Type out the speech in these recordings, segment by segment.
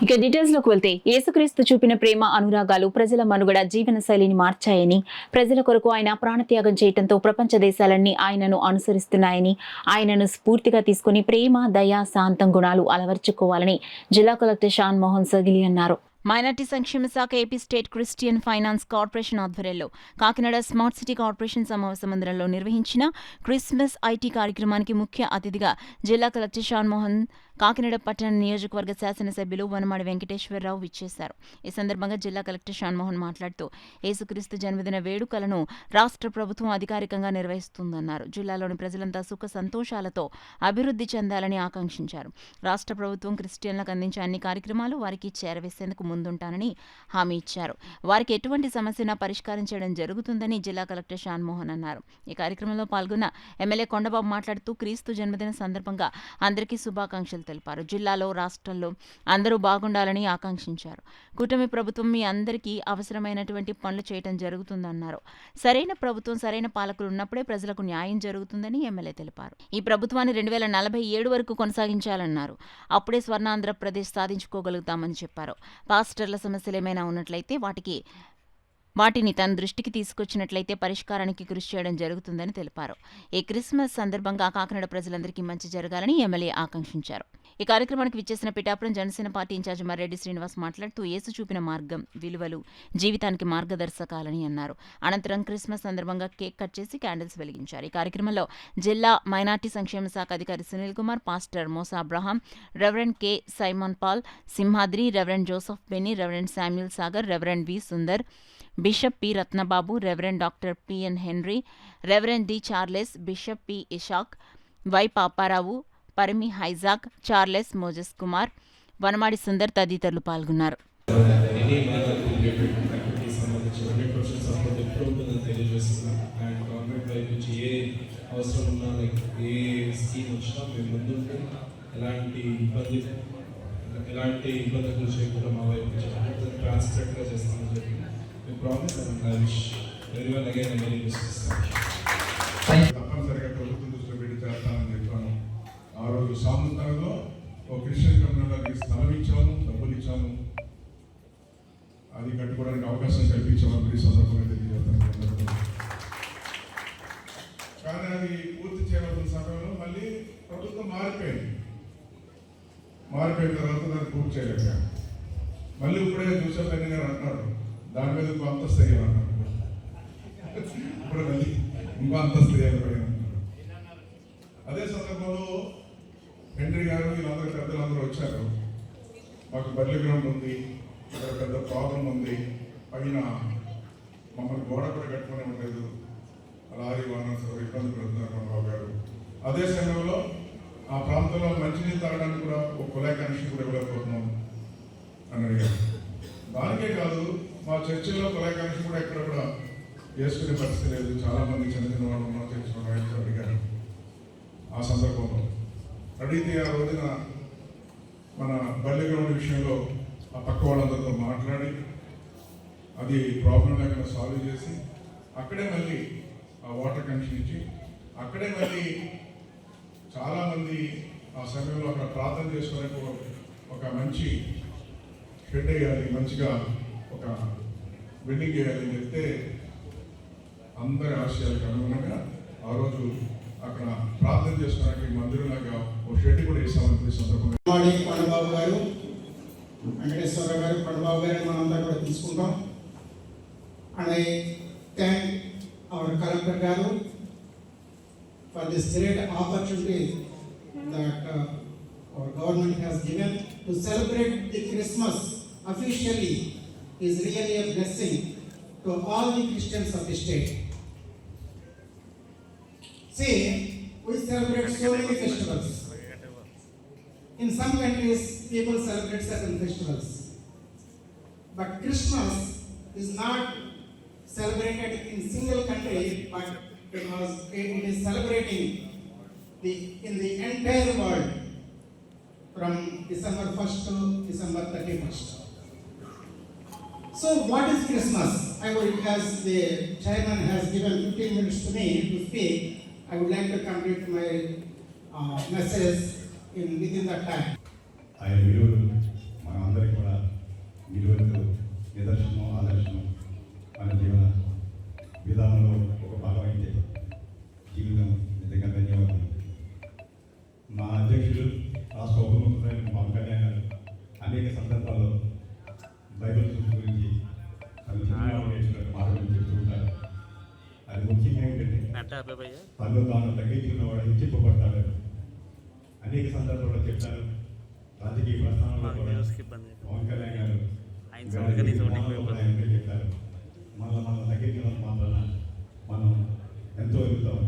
ఇక డీటెయిల్స్ లోకి వెళ్తే యేసుక్రీస్తు చూపిన ప్రేమ అనురాగాలు ప్రజల మనుగడ జీవన శైలిని మార్చాయని, ప్రజల కొరకు ఆయన ప్రాణత్యాగం చేయడంతో ప్రపంచ దేశాలన్నీ ఆయనను అనుసరిస్తున్నాయని, ఆయనను స్ఫూర్తిగా తీసుకుని ప్రేమ, దయ, శాంతం గుణాలు అలవర్చుకోవాలని జిల్లా కలెక్టర్ షాన్ మోహన్ సగిలి అన్నారు. మైనార్టీ సంక్షేమ శాఖ AP state Christian finance corporation ఆధ్వర్యంలో కాకినాడ స్మార్ట్ సిటీ కార్పొరేషన్ సమావేశ మందిరంలో నిర్వహించిన క్రిస్మస్ ఐటీ కార్యక్రమానికి ముఖ్య అతిథిగా జిల్లా కలెక్టర్ షాన్ మోహన్, కాకినాడ పట్టణ నియోజకవర్గ శాసనసభ్యులు వనమాడి వెంకటేశ్వరరావు విచ్చేశారు. ఈ సందర్భంగా జిల్లా కలెక్టర్ షాన్ మోహన్ మాట్లాడుతూ యేసుక్రీస్తు జన్మదిన వేడుకలను రాష్ట్ర ప్రభుత్వం అధికారికంగా నిర్వహిస్తుందన్నారు. జిల్లాలోని ప్రజలంతా సుఖ సంతోషాలతో అభివృద్ధి చెందాలని ఆకాంక్షించారు. రాష్ట్ర ప్రభుత్వం క్రిస్టియన్లకు అందించే అన్ని కార్యక్రమాలు వారికి చేరవేసేందుకు ముందుంటానని హామీ ఇచ్చారు. వారికి ఎటువంటి సమస్యనా పరిష్కారం చేయడం జరుగుతుందని జిల్లా కలెక్టర్ షాన్ మోహన్ అన్నారు. ఈ కార్యక్రమంలో పాల్గొన్న ఎమ్మెల్యే కొండబాబు మాట్లాడుతూ క్రీస్తు జన్మదిన సందర్భంగా అందరికీ శుభాకాంక్షలు తెలిపారు. జిల్లాలో, రాష్ట్రంలో అందరూ బాగుండాలని ఆకాంక్షించారు. కూటమి ప్రభుత్వం మీ అందరికీ అవసరమైనటువంటి పనులు చేయడం జరుగుతుందన్నారు. సరైన ప్రభుత్వం, సరైన పాలకులు ఉన్నప్పుడే ప్రజలకు న్యాయం జరుగుతుందని ఎమ్మెల్యే తెలిపారు. ఈ ప్రభుత్వాన్ని 2047 వరకు కొనసాగించాలన్నారు. అప్పుడే స్వర్ణాంధ్రప్రదేశ్ సాధించుకోగలుగుతామని చెప్పారు. పాస్టర్ల సమస్యలు ఏమైనా ఉన్నట్లయితే వాటిని తన దృష్టికి తీసుకొచ్చినట్లయితే పరిష్కారానికి కృషి చేయడం జరుగుతుందని తెలిపారు. ఈ క్రిస్మస్ సందర్భంగా కాకినాడ ప్రజలందరికీ మంచి జరగాలని ఎమ్మెల్యే ఆకాంక్షించారు. ఈ కార్యక్రమానికి విచ్చేసిన పిఠాపురం జనసేన పార్టీ ఇన్ఛార్జ్ మర్రెడ్డి శ్రీనివాస్ మాట్లాడుతూ యేసు చూపిన మార్గం, విలువలు జీవితానికి మార్గదర్శకాలని అన్నారు. అనంతరం క్రిస్మస్ సందర్భంగా కేక్ కట్ చేసి క్యాండిల్స్ వెలిగించారు. ఈ కార్యక్రమంలో జిల్లా మైనార్టీ సంక్షేమ శాఖ అధికారి Sunil Kumar, pastor Mosa Abraham, reverend K Simon Paul Simhadri, reverend Joseph Benny, reverend Samuel Sagar, reverend V Sundar, bishop P Ratnababu, reverend doctor PN Henry, reverend D Charles, bishop P Isaac, Y Paparao, Parimi హైజాక్, చార్లెస్ మోజెస్ కుమార్, వనమాడి సుందర్ తదితరులు పాల్గొన్నారు. ఎలాంటి ఇబ్బందులు చేయకుండా మా వైపు ట్రాన్స్పరెంట్గా చేస్తామని చెప్పి మేము promise and I wish everyone again I very best. తప్పనిసరిగా ప్రభుత్వం దృష్టిలో పెట్టి చేస్తానని చెప్పాను. ఆ రోజు సాముద్రంలో ఒక క్రిస్టియన్ కమ్యూనిటీకి స్థలం ఇచ్చాము, డబ్బులు ఇచ్చాము, అది కట్టుకోవడానికి అవకాశం కల్పించామని ఈ సందర్భంగా తెలియజేస్తాను. కానీ అది పూర్తి చేయవలసిన సమయంలో మళ్ళీ ప్రభుత్వం మారిపోయిన తర్వాత దాన్ని పూర్తి చేయలేక మళ్ళీ ఇప్పుడే జోసెఫ్ బెన్నీ గారు అంటున్నారు దాని మీద ఇంకో అంతస్తు అయ్యామన్నారు. ఇప్పుడు మళ్ళీ ఇంకో అంతస్తు అయ్యారు. అదే సందర్భంలో హెన్రీ గారు వీళ్ళందరూ పెద్దలందరూ వచ్చారు. మాకు బర్లీ గ్రౌండ్ ఉంది, ఇక్కడ పెద్ద ప్రాబ్లం ఉంది, పైన మమ్మల్ని గోడ కూడా కట్టుకునే ఉండలేదు, లారీ వాహనం ఇబ్బంది పెడుతున్నారు కొండబాబు గారు. అదే సమయంలో ఆ ప్రాంతంలో మంచినీళ్ళు తాగడానికి కూడా ఒక కుళాయి కనెక్షన్ కూడా ఇవ్వలేకపోతున్నాం అని అడిగారు. దానికే కాదు, మా చర్చిలో కుళాయి కనెక్షన్ కూడా ఎక్కడ కూడా వేసుకునే పరిస్థితి లేదు. చాలామంది చిన్న చిన్న వాళ్ళు ఉన్న చర్చిలో అడిగారు. ఆ సందర్భంలో అడిగితే ఆ రోజున మన బల్లి గ్రౌండ్ విషయంలో ఆ పక్క వాళ్ళందరితో మాట్లాడి అది ప్రాబ్లం లేకుండా సాల్వ్ చేసి అక్కడే మళ్ళీ ఆ వాటర్ కనెక్షన్ ఇచ్చి అక్కడే మళ్ళీ చాలామంది ఆ సమయంలో అక్కడ ప్రార్థన చేసుకునే ఒక మంచి షెడ్ వేయాలి, మంచిగా ఒక బిల్డింగ్ వేయాలని చెప్తే అందరి ఆశయాలకు అనుగుణంగా ఆ రోజు అక్కడ ప్రార్థన చేసుకోవడానికి మందిరంలాగా ఒక షెడ్ కూడా వేసామని సందర్భంగా కొండబాబు గారు, వెంకటేశ్వరరావు గారు, కొండబాబు గారిని మనంతా కూడా తీసుకుంటాం. And I thank our collector గారు for this great opportunity that our government has given to celebrate the Christmas officially is really a blessing to all the Christians of the state. See, we celebrate so many festivals. In some countries, people celebrate certain festivals. But Christmas is not celebrated in single country, but because it is celebrating in the entire world from December 1st to December 31st. So what is Christmas? As the chairman has given 15 minutes to me to speak, I would like to complete my message within that time. I will అనేక సందర్భాల్లో Bible గురించి అది నేర్చుకునే మాటలు చెప్తూ ఉంటారు. అది ముఖ్యంగా ఏంటంటే తల్లు తాను తగ్గించుకున్న వాడు హెచ్చింపబడతాడు. అనేక సందర్భాల్లో చెప్తారు. రాజకీయ ప్రస్థానంలో కూడా పవన్ కళ్యాణ్ గారు చెప్తారు, మన తగ్గించుకున్న మాత్రాన మనం ఎంతో ఎదుగుతాం.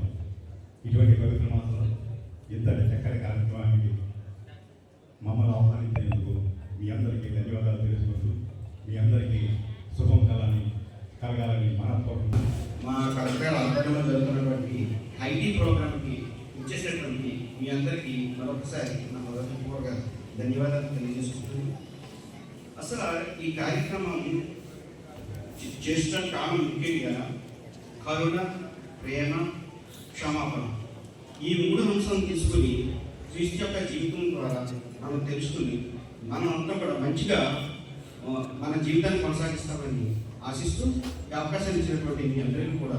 ఇటువంటి పవిత్ర మాత్రం ఇంత చక్కని కార్యక్రమానికి మమ్మల్ని ఆహ్వానించేందుకు మీ అందరికీ ధన్యవాదాలు తెలుసుకుంటూ మీ అందరికీ శుభం కలగాలని మనస్ఫూర్తి మా కలెక్టర్ ఆధ్వర్యంలో జరుగుతున్నటువంటి ఐటీ ప్రోగ్రామ్కి ఇచ్చేసినటువంటి మీ అందరికీ మరొకసారి నా హృదయపూర్వక ధన్యవాదాలు తెలియజేసుకుంటున్నాను. అసలు ఈ కార్యక్రమం చేసిన కారణం ముఖ్యంగా కరుణ, ప్రేమ, క్షమాపణ ఈ 3 అంశాలను తీసుకుని క్రీస్తు యొక్క జీవితం ద్వారా మనం తెలుసుకుని మనం అంతా కూడా మంచిగా మన జీవితాన్ని కొనసాగిస్తామని ఆశిస్తూ ఈ అవకాశాన్ని ఇచ్చినటువంటి మీ అందరికీ కూడా